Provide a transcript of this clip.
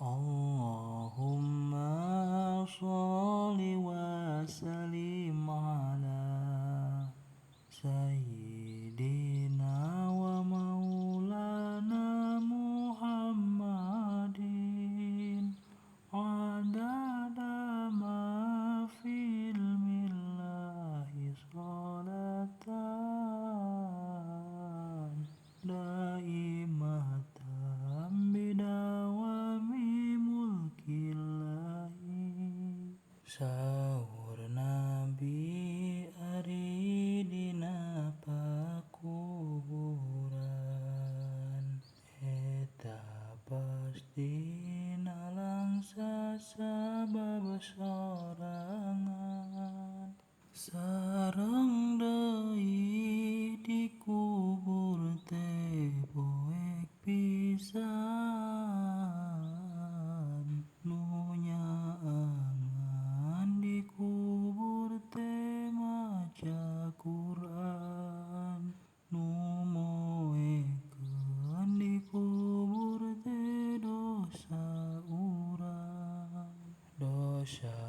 Allahumma sholli wa sallim ala Sayyidina wa maulana Muhammadin adada ma fil millahi sholatan daimatan bidawami mulkillahi. Sahur Nabi ari dina pakuburan, eta pastina langsa sabab sorangan. Sareng deui dikubur teh poek pisan, nu nyaangan dikubur teh maca Quran, nu moekeun dikubur teh dosa urang. Dosa